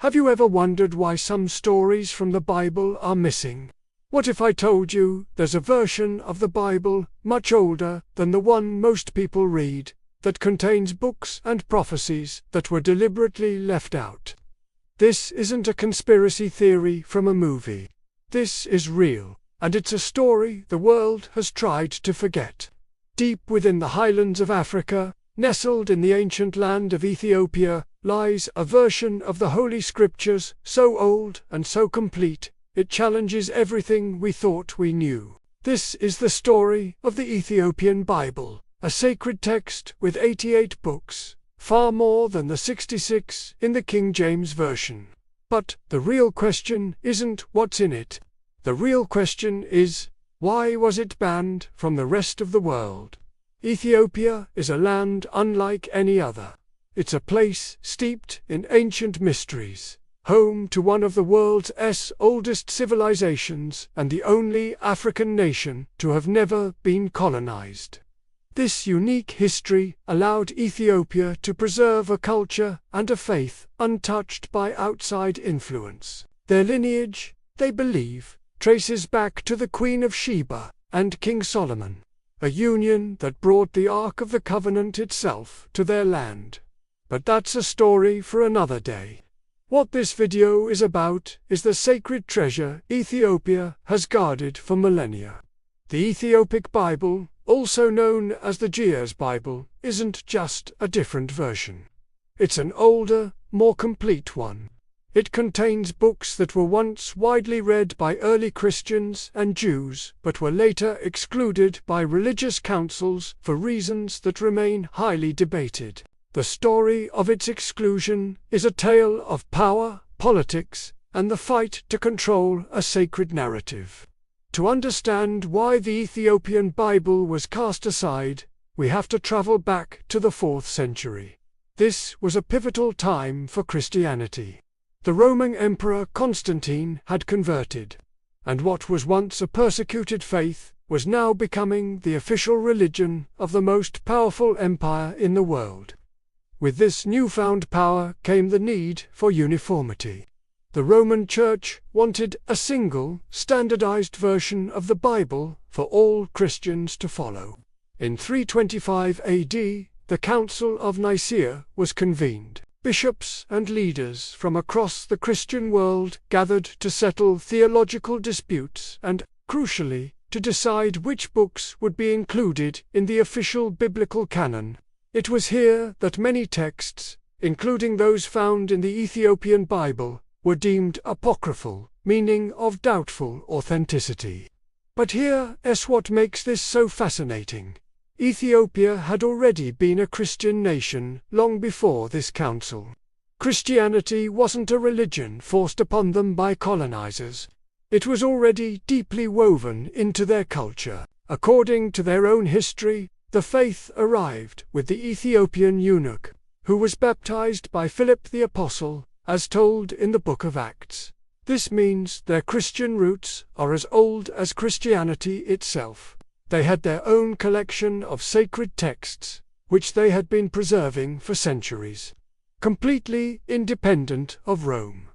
Have you ever wondered why some stories from the Bible are missing? What if I told you there's a version of the Bible, much older than the one most people read, that contains books and prophecies that were deliberately left out? This isn't a conspiracy theory from a movie. This is real, and it's a story the world has tried to forget. Deep within the highlands of Africa, nestled in the ancient land of Ethiopia, lies a version of the Holy Scriptures so old and so complete, it challenges everything we thought we knew. This is the story of the Ethiopian Bible, a sacred text with 88 books, far more than the 66 in the King James Version. But the real question isn't what's in it. The real question is, why was it banned from the rest of the world? Ethiopia is a land unlike any other. It's a place steeped in ancient mysteries, home to one of the world's oldest civilizations and the only African nation to have never been colonized. This unique history allowed Ethiopia to preserve a culture and a faith untouched by outside influence. Their lineage, they believe, traces back to the Queen of Sheba and King Solomon, a union that brought the Ark of the Covenant itself to their land. But that's a story for another day. What this video is about is the sacred treasure Ethiopia has guarded for millennia. The Ethiopic Bible, also known as the Ge'ez Bible, isn't just a different version. It's an older, more complete one. It contains books that were once widely read by early Christians and Jews, but were later excluded by religious councils for reasons that remain highly debated. The story of its exclusion is a tale of power, politics, and the fight to control a sacred narrative. To understand why the Ethiopian Bible was cast aside, we have to travel back to the 4th century. This was a pivotal time for Christianity. The Roman Emperor Constantine had converted, and what was once a persecuted faith was now becoming the official religion of the most powerful empire in the world. With this newfound power came the need for uniformity. The Roman Church wanted a single, standardized version of the Bible for all Christians to follow. In 325 AD, the Council of Nicaea was convened. Bishops and leaders from across the Christian world gathered to settle theological disputes and, crucially, to decide which books would be included in the official biblical canon. It was here that many texts, including those found in the Ethiopian Bible, were deemed apocryphal, meaning of doubtful authenticity. But here's what makes this so fascinating. Ethiopia had already been a Christian nation long before this council. Christianity wasn't a religion forced upon them by colonizers. It was already deeply woven into their culture. According to their own history, the faith arrived with the Ethiopian eunuch, who was baptized by Philip the Apostle, as told in the Book of Acts. This means their Christian roots are as old as Christianity itself. They had their own collection of sacred texts, which they had been preserving for centuries, completely independent of Rome.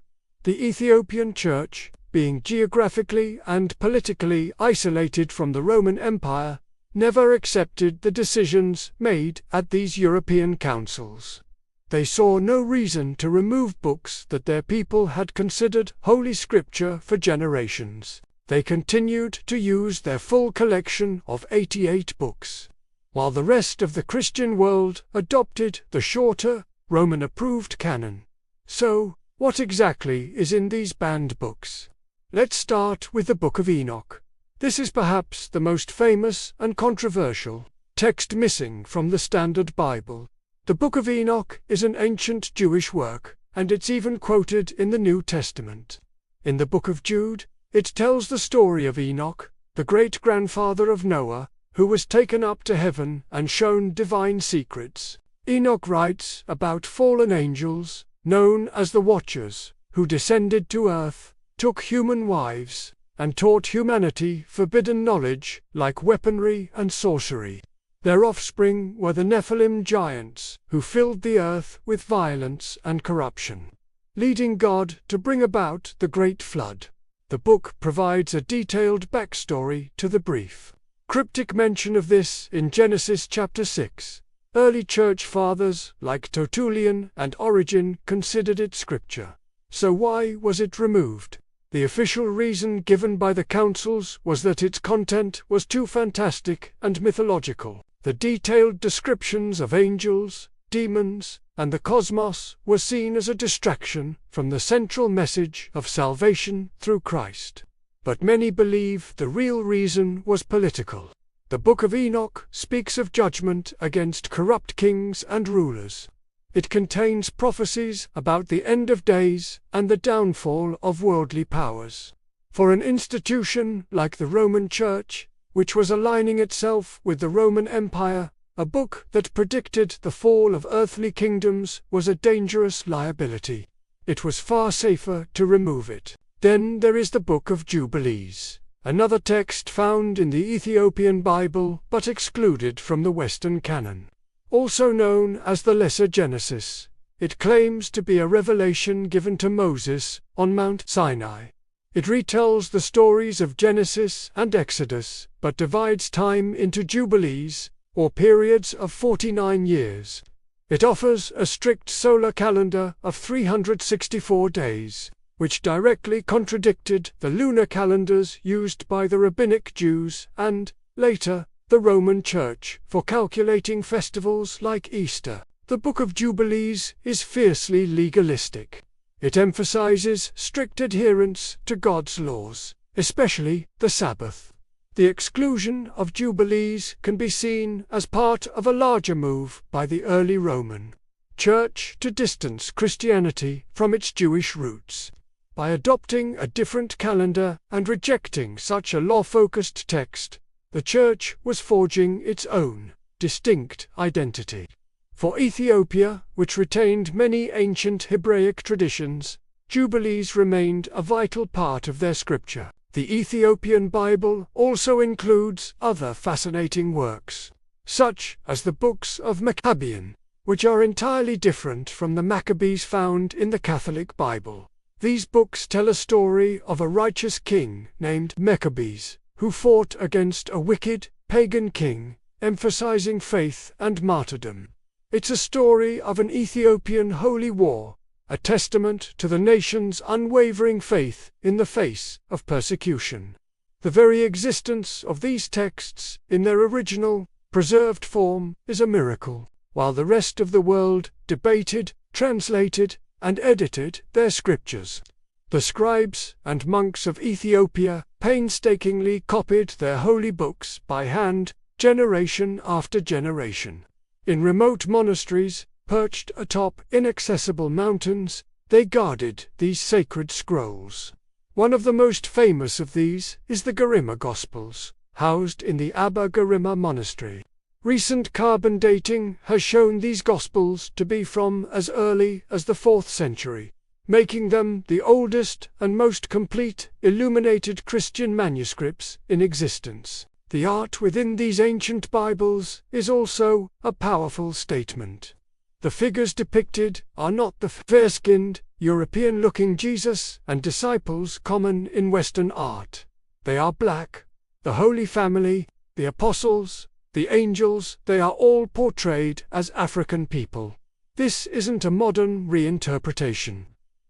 The Ethiopian Church, being geographically and politically isolated from the Roman Empire, never accepted the decisions made at these European councils. They saw no reason to remove books that their people had considered Holy Scripture for generations. They continued to use their full collection of 88 books, while the rest of the Christian world adopted the shorter, Roman-approved canon. So, what exactly is in these banned books? Let's start with the Book of Enoch. This is perhaps the most famous and controversial text missing from the Standard Bible. The Book of Enoch is an ancient Jewish work, and it's even quoted in the New Testament. In the Book of Jude, it tells the story of Enoch, the great-grandfather of Noah, who was taken up to heaven and shown divine secrets. Enoch writes about fallen angels, known as the Watchers, who descended to earth, took human wives, and taught humanity forbidden knowledge like weaponry and sorcery. Their offspring were the Nephilim giants, who filled the earth with violence and corruption. leading God to bring about the Great Flood. The book provides a detailed backstory to the brief, cryptic mention of this in Genesis chapter 6. Early church fathers like Tertullian and Origen considered it scripture. So why was it removed? The official reason given by the councils was that its content was too fantastic and mythological. The detailed descriptions of angels, demons, and the cosmos were seen as a distraction from the central message of salvation through Christ. But many believe the real reason was political. The Book of Enoch speaks of judgment against corrupt kings and rulers. It contains prophecies about the end of days and the downfall of worldly powers. For an institution like the Roman Church, which was aligning itself with the Roman Empire, a book that predicted the fall of earthly kingdoms was a dangerous liability. It was far safer to remove it. Then there is the Book of Jubilees, another text found in the Ethiopian Bible but excluded from the Western canon. Also known as the Lesser Genesis, it claims to be a revelation given to Moses on Mount Sinai. It retells the stories of Genesis and Exodus, but divides time into jubilees, or periods of 49 years. It offers a strict solar calendar of 364 days, which directly contradicted the lunar calendars used by the Rabbinic Jews and, later, the Roman Church for calculating festivals like Easter. The Book of Jubilees is fiercely legalistic. It emphasizes strict adherence to God's laws, especially the Sabbath. The exclusion of Jubilees can be seen as part of a larger move by the early Roman Church to distance Christianity from its Jewish roots. By adopting a different calendar and rejecting such a law-focused text, the Church was forging its own, distinct identity. For Ethiopia, which retained many ancient Hebraic traditions, Jubilees remained a vital part of their scripture. The Ethiopian Bible also includes other fascinating works, such as the books of Maccabean, which are entirely different from the Maccabees found in the Catholic Bible. These books tell a story of a righteous king named Maccabees, who fought against a wicked, pagan king, emphasizing faith and martyrdom. It's a story of an Ethiopian holy war, a testament to the nation's unwavering faith in the face of persecution. The very existence of these texts, in their original, preserved form, is a miracle, while the rest of the world debated, translated, and edited their scriptures. The scribes and monks of Ethiopia painstakingly copied their holy books by hand, generation after generation. In remote monasteries, perched atop inaccessible mountains, they guarded these sacred scrolls. One of the most famous of these is the Garima Gospels, housed in the Abba Garima Monastery. Recent carbon dating has shown these Gospels to be from as early as the 4th century, making them the oldest and most complete illuminated Christian manuscripts in existence. The art within these ancient Bibles is also a powerful statement. The figures depicted are not the fair-skinned, European-looking Jesus and disciples common in Western art. They are black. The Holy Family, the Apostles, the angels, they are all portrayed as African people. This isn't a modern reinterpretation.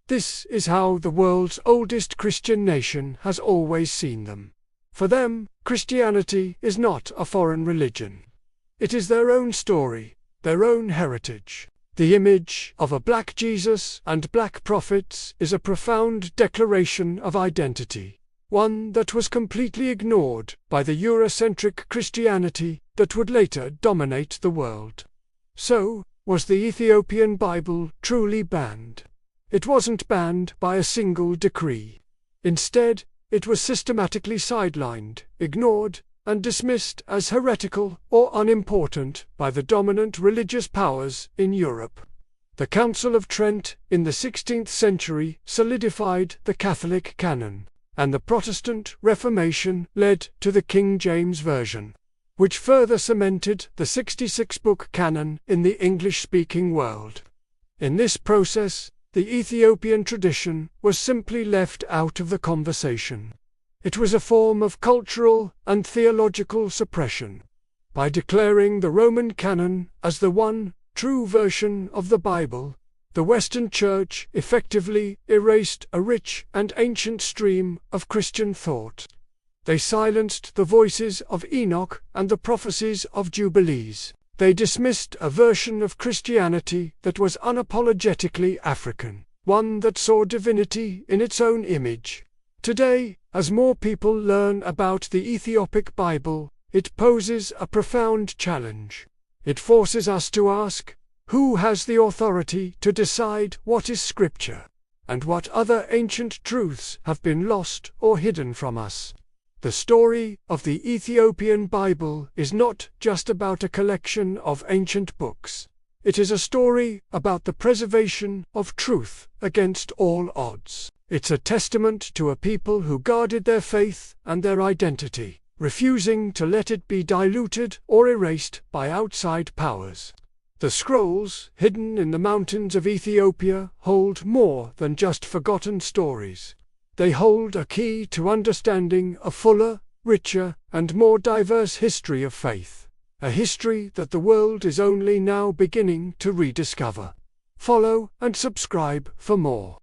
This is how the world's oldest Christian nation has always seen them. For them, Christianity is not a foreign religion. It is their own story, their own heritage. The image of a black Jesus and black prophets is a profound declaration of identity, one that was completely ignored by the Eurocentric Christianity that would later dominate the world. So, was the Ethiopian Bible truly banned? It wasn't banned by a single decree. Instead, it was systematically sidelined, ignored, and dismissed as heretical or unimportant by the dominant religious powers in Europe. The Council of Trent in the 16th century solidified the Catholic canon, and the Protestant Reformation led to the King James Version, which further cemented the 66-book canon in the English-speaking world. In this process, the Ethiopian tradition was simply left out of the conversation. It was a form of cultural and theological suppression. By declaring the Roman canon as the one true version of the Bible, the Western Church effectively erased a rich and ancient stream of Christian thought. They silenced the voices of Enoch and the prophecies of Jubilees. They dismissed a version of Christianity that was unapologetically African, one that saw divinity in its own image. Today, as more people learn about the Ethiopic Bible, it poses a profound challenge. It forces us to ask, who has the authority to decide what is Scripture, and what other ancient truths have been lost or hidden from us? The story of the Ethiopian Bible is not just about a collection of ancient books. It is a story about the preservation of truth against all odds. It's a testament to a people who guarded their faith and their identity, refusing to let it be diluted or erased by outside powers. The scrolls, hidden in the mountains of Ethiopia, hold more than just forgotten stories. They hold a key to understanding a fuller, richer, and more diverse history of faith, a history that the world is only now beginning to rediscover. Follow and subscribe for more.